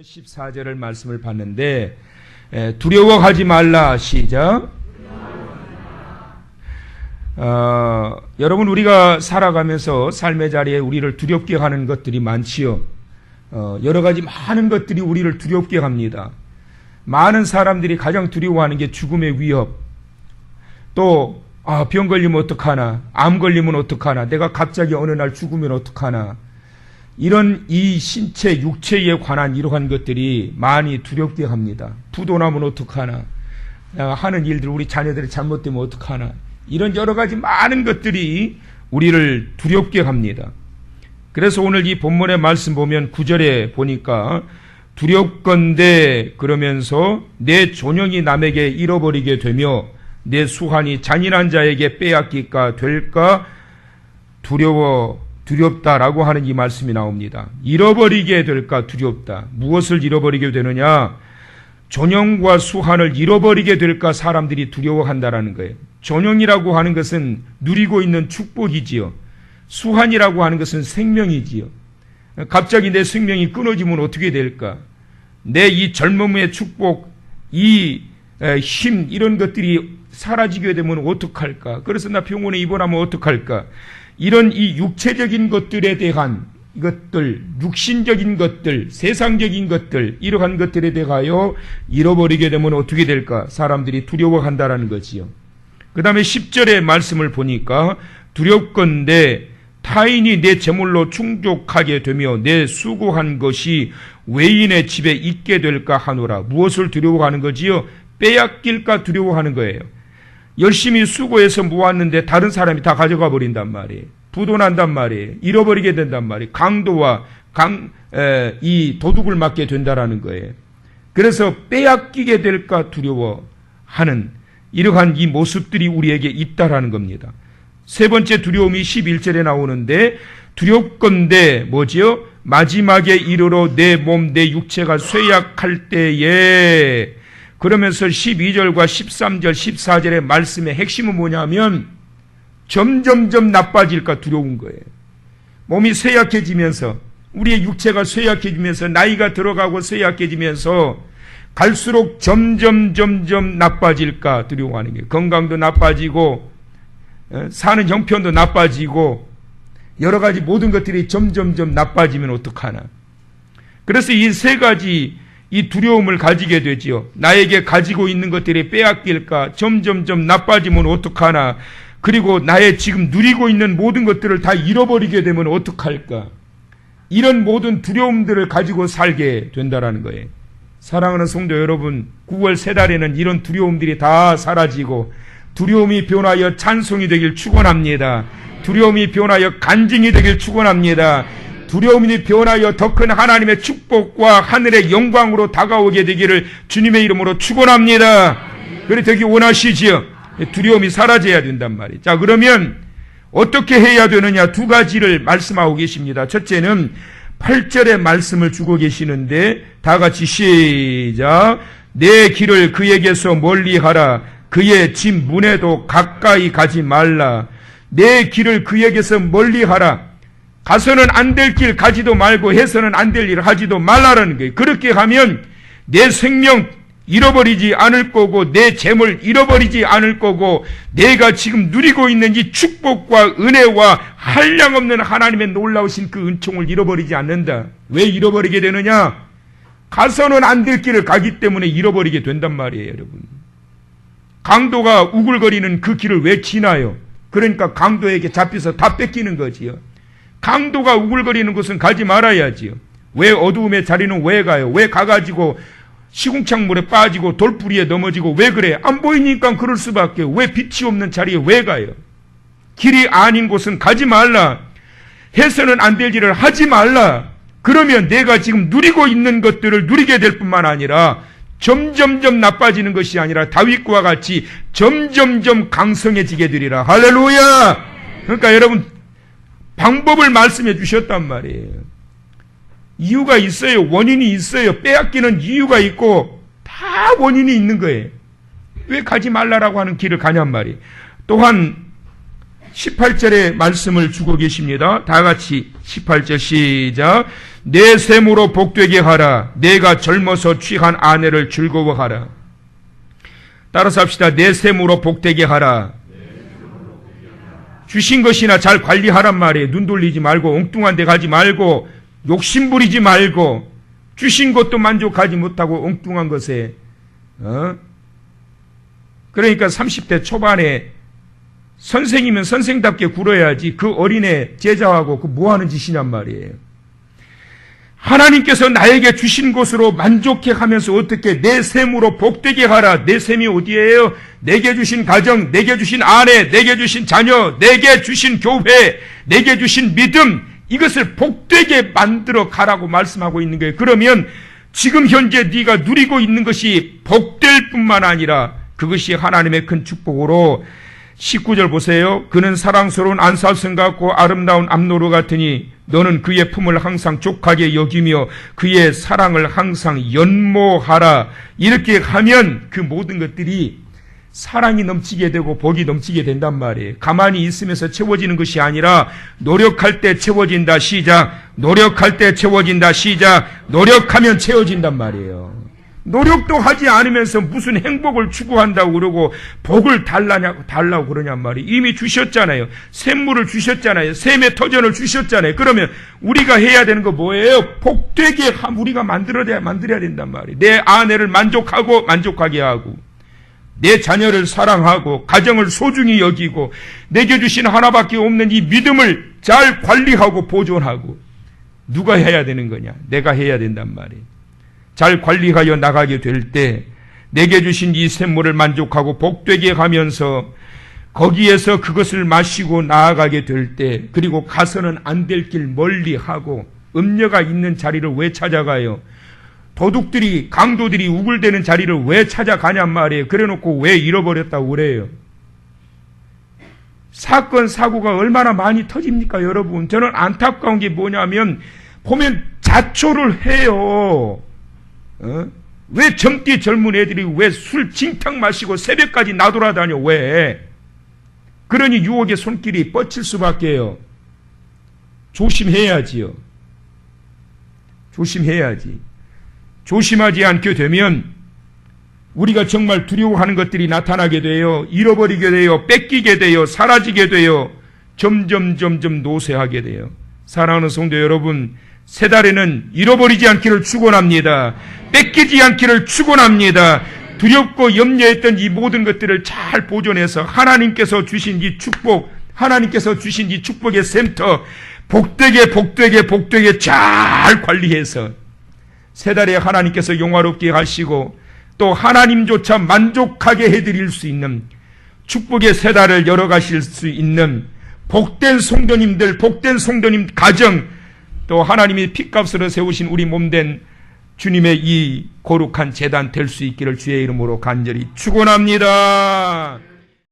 14절을 말씀을 봤는데 두려워하지 말라. 시작. 여러분, 우리가 살아가면서 삶의 자리에 우리를 두렵게 하는 것들이 많지요. 여러 가지 많은 것들이 우리를 두렵게 합니다. 많은 사람들이 가장 두려워하는 게 죽음의 위협, 또 병 걸리면 어떡하나, 암 걸리면 어떡하나, 내가 갑자기 어느 날 죽으면 어떡하나, 이런 이 신체, 육체에 관한 이러한 것들이 많이 두렵게 합니다. 부도 나면 어떡하나, 하는 일들, 우리 자녀들이 잘못되면 어떡하나, 이런 여러 가지 많은 것들이 우리를 두렵게 합니다. 그래서 오늘 이 본문의 말씀 보면 9절에 보니까 두렵건대 그러면서 내 존영이 남에게 잃어버리게 되며 내 수환이 잔인한 자에게 빼앗기까 될까 두렵다라고 하는 이 말씀이 나옵니다. 잃어버리게 될까 두렵다. 무엇을 잃어버리게 되느냐? 존영과 수환을 잃어버리게 될까 사람들이 두려워한다라는 거예요. 존영이라고 하는 것은 누리고 있는 축복이지요. 수환이라고 하는 것은 생명이지요. 갑자기 내 생명이 끊어지면 어떻게 될까? 내 이 젊음의 축복, 이 힘, 이런 것들이 사라지게 되면 어떡할까? 그래서 나 병원에 입원하면 어떡할까? 이런 이 육체적인 것들에 대한 것들, 육신적인 것들, 세상적인 것들, 이러한 것들에 대하여 잃어버리게 되면 어떻게 될까? 사람들이 두려워한다라는 거지요. 그 다음에 10절의 말씀을 보니까 두렵건대 타인이 내 재물로 충족하게 되며 내 수고한 것이 외인의 집에 있게 될까 하노라. 무엇을 두려워하는 거지요? 빼앗길까 두려워하는 거예요. 열심히 수고해서 모았는데 다른 사람이 다 가져가 버린단 말이에요. 부도난단 말이에요. 잃어버리게 된단 말이에요. 강도와 이 도둑을 맞게 된다라는 거예요. 그래서 빼앗기게 될까 두려워하는 이러한 이 모습들이 우리에게 있다라는 겁니다. 세 번째 두려움이 11절에 나오는데 두렵건대 뭐지요? 마지막에 이르러 내 몸, 내 육체가 쇠약할 때에 그러면서 12절과 13절, 14절의 말씀의 핵심은 뭐냐면 점점점 나빠질까 두려운 거예요. 몸이 쇠약해지면서 우리의 육체가 쇠약해지면서 나이가 들어가고 쇠약해지면서 갈수록 점점 나빠질까 두려워하는 거예요. 건강도 나빠지고 사는 형편도 나빠지고 여러 가지 모든 것들이 점점 나빠지면 어떡하나. 그래서 이 세 가지 이 두려움을 가지게 되지요. 나에게 가지고 있는 것들이 빼앗길까, 점점 나빠지면 어떡하나, 그리고 나의 지금 누리고 있는 모든 것들을 다 잃어버리게 되면 어떡할까. 이런 모든 두려움들을 가지고 살게 된다라는 거예요. 사랑하는 성도 여러분, 9월 세 달에는 이런 두려움들이 다 사라지고 두려움이 변하여 찬송이 되길 축원합니다. 두려움이 변하여 간증이 되길 축원합니다. 두려움이 변하여 더 큰 하나님의 축복과 하늘의 영광으로 다가오게 되기를 주님의 이름으로 축원합니다. 그래 되기 원하시지요. 두려움이 사라져야 된단 말이에요. 자, 그러면 어떻게 해야 되느냐? 두 가지를 말씀하고 계십니다. 첫째는 8절의 말씀을 주고 계시는데 다 같이 시작. 내 길을 그에게서 멀리하라. 그의 집 문에도 가까이 가지 말라. 내 길을 그에게서 멀리하라. 가서는 안 될 길 가지도 말고 해서는 안 될 일 하지도 말라라는 거예요. 그렇게 하면 내 생명 잃어버리지 않을 거고 내 재물 잃어버리지 않을 거고 내가 지금 누리고 있는 이 축복과 은혜와 한량없는 하나님의 놀라우신 그 은총을 잃어버리지 않는다. 왜 잃어버리게 되느냐? 가서는 안 될 길을 가기 때문에 잃어버리게 된단 말이에요, 여러분. 강도가 우글거리는 그 길을 왜 지나요? 그러니까 강도에게 잡혀서 다 뺏기는 거지요. 강도가 우글거리는 곳은 가지 말아야지요. 왜 어두움의 자리는 왜 가요? 왜 가가지고 시궁창물에 빠지고 돌부리에 넘어지고 왜 그래? 안 보이니까 그럴 수밖에. 왜 빛이 없는 자리에 왜 가요? 길이 아닌 곳은 가지 말라. 해서는 안 될 일을 하지 말라. 그러면 내가 지금 누리고 있는 것들을 누리게 될 뿐만 아니라 점점 나빠지는 것이 아니라 다윗과 같이 점점 강성해지게 되리라. 할렐루야! 그러니까 여러분 방법을 말씀해 주셨단 말이에요. 이유가 있어요. 원인이 있어요. 빼앗기는 이유가 있고 다 원인이 있는 거예요. 왜 가지 말라라고 하는 길을 가냔 말이에요. 또한 18절의 말씀을 주고 계십니다. 다 같이 18절 시작. 내 셈으로 복되게 하라. 내가 젊어서 취한 아내를 즐거워하라. 따라서 합시다. 내 셈으로 복되게 하라. 주신 것이나 잘 관리하란 말이에요. 눈 돌리지 말고 엉뚱한 데 가지 말고 욕심 부리지 말고 주신 것도 만족하지 못하고 엉뚱한 것에 그러니까 30대 초반에 선생이면 선생답게 굴어야지 그 어린애 제자하고 그 뭐하는 짓이냔 말이에요. 하나님께서 나에게 주신 것으로 만족해 하면서 어떻게 내 셈으로 복되게 하라. 내 셈이 어디예요? 내게 주신 가정, 내게 주신 아내, 내게 주신 자녀, 내게 주신 교회, 내게 주신 믿음, 이것을 복되게 만들어 가라고 말씀하고 있는 거예요. 그러면 지금 현재 네가 누리고 있는 것이 복될 뿐만 아니라 그것이 하나님의 큰 축복으로 19절 보세요. 그는 사랑스러운 안살성 같고 아름다운 암노루 같으니 너는 그의 품을 항상 족하게 여기며 그의 사랑을 항상 연모하라. 이렇게 하면 그 모든 것들이 사랑이 넘치게 되고 복이 넘치게 된단 말이에요. 가만히 있으면서 채워지는 것이 아니라 노력할 때 채워진다. 시작. 노력할 때 채워진다. 시작. 노력하면 채워진단 말이에요. 노력도 하지 않으면서 무슨 행복을 추구한다고 그러고 복을 달라고 그러냔 말이에요. 이미 주셨잖아요. 샘물을 주셨잖아요. 샘의 터전을 주셨잖아요. 그러면 우리가 해야 되는 거 뭐예요? 복되게 우리가 만들어야 된단 말이에요. 내 아내를 만족하게 하고 내 자녀를 사랑하고 가정을 소중히 여기고 내게 주신 하나밖에 없는 이 믿음을 잘 관리하고 보존하고 누가 해야 되는 거냐? 내가 해야 된단 말이에요. 잘 관리하여 나가게 될 때 내게 주신 이 샘물을 만족하고 복되게 하면서 거기에서 그것을 마시고 나아가게 될 때 그리고 가서는 안 될 길 멀리하고 음녀가 있는 자리를 왜 찾아가요? 도둑들이 강도들이 우글대는 자리를 왜 찾아가냔 말이에요. 그래놓고 왜 잃어버렸다고 그래요? 사건 사고가 얼마나 많이 터집니까 여러분? 저는 안타까운 게 뭐냐면 보면 자초를 해요. 왜 젊디 젊은 애들이 왜 술 징탕 마시고 새벽까지 나돌아다녀? 왜? 그러니 유혹의 손길이 뻗칠 수밖에요. 조심해야지요. 조심해야지. 조심하지 않게 되면 우리가 정말 두려워하는 것들이 나타나게 돼요. 잃어버리게 돼요. 뺏기게 돼요. 사라지게 돼요. 점점 노쇠하게 돼요. 사랑하는 성도 여러분, 새 달에는 잃어버리지 않기를 축원합니다. 뺏기지 않기를 축원합니다. 두렵고 염려했던 이 모든 것들을 잘 보존해서 하나님께서 주신 이 축복, 하나님께서 주신 이 축복의 센터 복되게 잘 관리해서 새 달에 하나님께서 영화롭게 하시고 또 하나님조차 만족하게 해드릴 수 있는 축복의 새 달을 열어가실 수 있는 복된 성도님들, 복된 성도님 가정, 또 하나님이 핏값으로 세우신 우리 몸된 주님의 이 거룩한 제단 될 수 있기를 주의 이름으로 간절히 축원합니다.